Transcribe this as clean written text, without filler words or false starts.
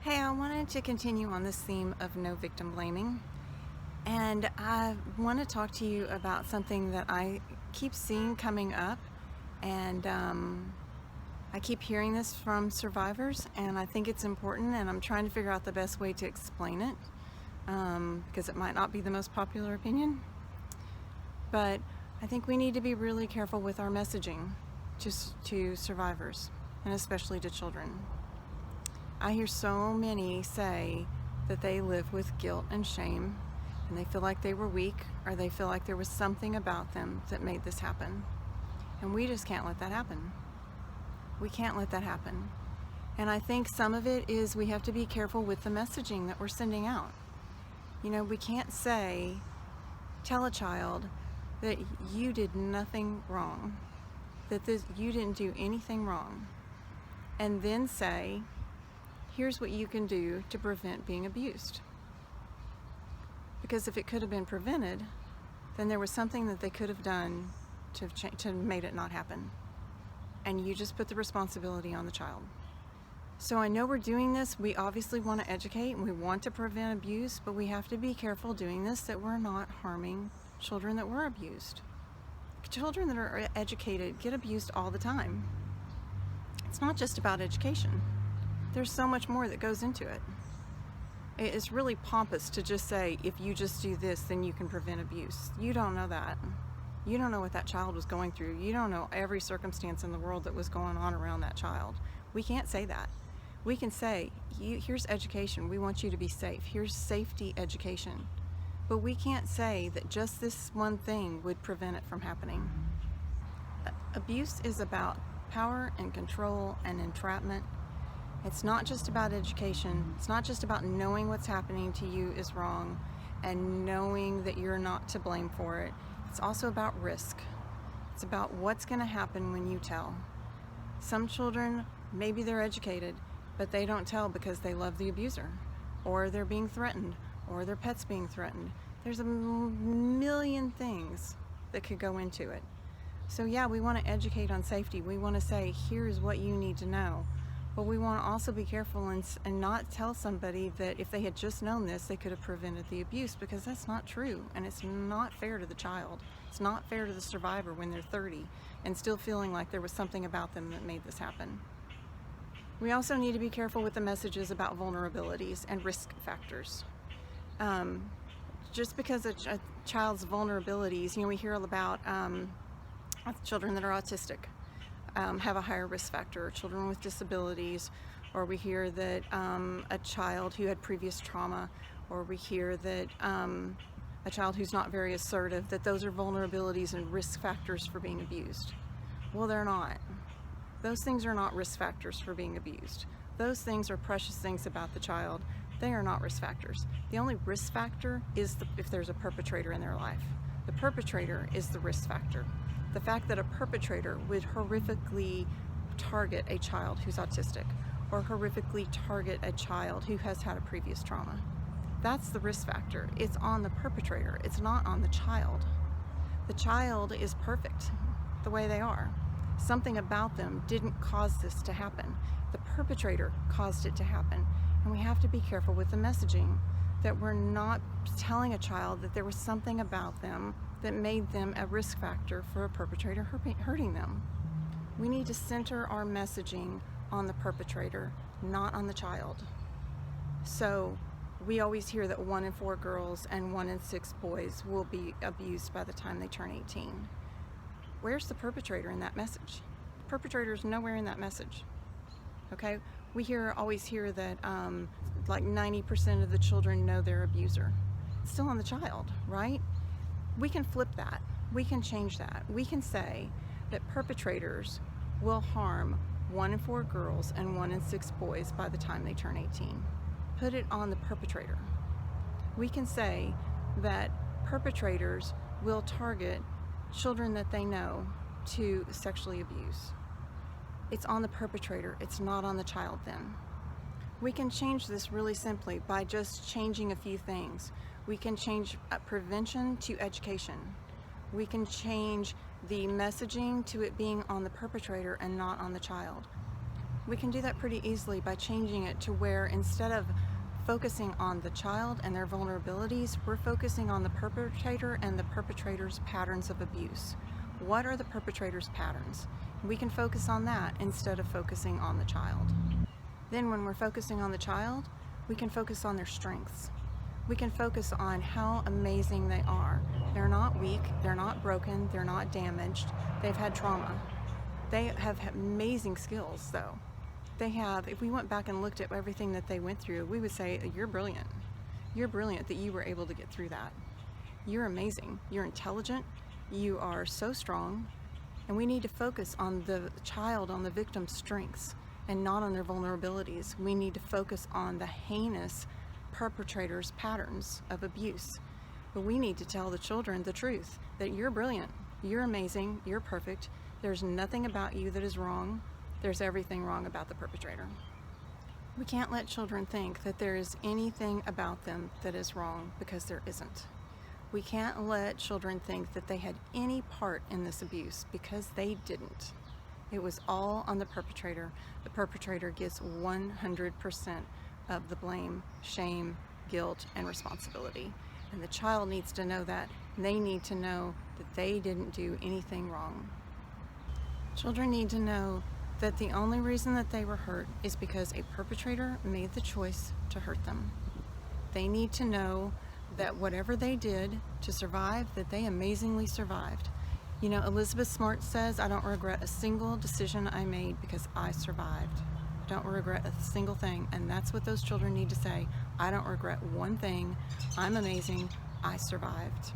Hey, I wanted to continue on this theme of no victim blaming, and I want to talk to you about something that I keep seeing coming up, and I keep hearing this from survivors, and I think it's important, and I'm trying to figure out the best way to explain it, because it might not be the most popular opinion, but I think we need to be really careful with our messaging to survivors, and especially to children. I hear so many say that they live with guilt and shame, and they feel like they were weak, or they feel like there was something about them that made this happen. And we just can't let that happen. We can't let that happen. And I think some of it is we have to be careful with the messaging that we're sending out. You know, we can't tell a child that you did nothing wrong, that you didn't do anything wrong, and then say, here's what you can do to prevent being abused. Because if it could have been prevented, then there was something that they could have done to made it not happen. And you just put the responsibility on the child. So I know we're doing this. We obviously want to educate and we want to prevent abuse, but we have to be careful doing this that we're not harming children that were abused. Children that are educated get abused all the time. It's not just about education. There's so much more that goes into it. It's really pompous to just say, if you just do this, then you can prevent abuse. You don't know that. You don't know what that child was going through. You don't know every circumstance in the world that was going on around that child. We can't say that. We can say, here's education. We want you to be safe. Here's safety education. But we can't say that just this one thing would prevent it from happening. Abuse is about power and control and entrapment. It's not just about education. It's not just about knowing what's happening to you is wrong and knowing that you're not to blame for it. It's also about risk. It's about what's going to happen when you tell. Some children, maybe they're educated, but they don't tell because they love the abuser, or they're being threatened, or their pet's being threatened. There's a million things that could go into it. So yeah, we want to educate on safety. We want to say, here's what you need to know. But we want to also be careful and not tell somebody that if they had just known this, they could have prevented the abuse, because that's not true, and it's not fair to the child. It's not fair to the survivor when they're 30 and still feeling like there was something about them that made this happen. We also need to be careful with the messages about vulnerabilities and risk factors. Just because a child's vulnerabilities, you know, we hear about children that are autistic have a higher risk factor, children with disabilities, or we hear that a child who had previous trauma, or we hear that a child who's not very assertive, that those are vulnerabilities and risk factors for being abused. Well, they're not. Those things are not risk factors for being abused. Those things are precious things about the child. They are not risk factors. The only risk factor is if there's a perpetrator in their life. The perpetrator is the risk factor. The fact that a perpetrator would horrifically target a child who's autistic, or horrifically target a child who has had a previous trauma. That's the risk factor. It's on the perpetrator. It's not on the child. The child is perfect the way they are. Something about them didn't cause this to happen. The perpetrator caused it to happen. And we have to be careful with the messaging, that we're not telling a child that there was something about them that made them a risk factor for a perpetrator hurting them. We need to center our messaging on the perpetrator, not on the child. So we always hear that 1 in 4 girls and 1 in 6 boys will be abused by the time they turn 18. Where's the perpetrator in that message? The perpetrator is nowhere in that message. Okay? We always hear that like 90% of the children know their abuser. It's still on the child, right? We can flip that. We can change that. We can say that perpetrators will harm 1 in 4 girls and 1 in 6 boys by the time they turn 18. Put it on the perpetrator. We can say that perpetrators will target children that they know to sexually abuse. It's on the perpetrator. It's not on the child then. We can change this really simply by just changing a few things. We can change prevention to education. We can change the messaging to it being on the perpetrator and not on the child. We can do that pretty easily by changing it to where instead of focusing on the child and their vulnerabilities, we're focusing on the perpetrator and the perpetrator's patterns of abuse. What are the perpetrator's patterns? We can focus on that instead of focusing on the child. Then when we're focusing on the child, we can focus on their strengths. We can focus on how amazing they are. They're not weak, they're not broken, they're not damaged, they've had trauma. They have amazing skills though. They have, if we went back and looked at everything that they went through, we would say, you're brilliant. You're brilliant that you were able to get through that. You're amazing, you're intelligent, you are so strong, and we need to focus on the child, on the victim's strengths, and not on their vulnerabilities. We need to focus on the heinous perpetrators' patterns of abuse. But we need to tell the children the truth, that you're brilliant, you're amazing, you're perfect, there's nothing about you that is wrong, there's everything wrong about the perpetrator. We can't let children think that there is anything about them that is wrong, because there isn't. We can't let children think that they had any part in this abuse, because they didn't. It was all on the perpetrator. The perpetrator gets 100% of the blame, shame, guilt, and responsibility. And the child needs to know that. They need to know that they didn't do anything wrong. Children need to know that the only reason that they were hurt is because a perpetrator made the choice to hurt them. They need to know that whatever they did to survive, that they amazingly survived. You know, Elizabeth Smart says, I don't regret a single decision I made because I survived. Don't regret a single thing. And that's what those children need to say. I don't regret one thing. I'm amazing. I survived.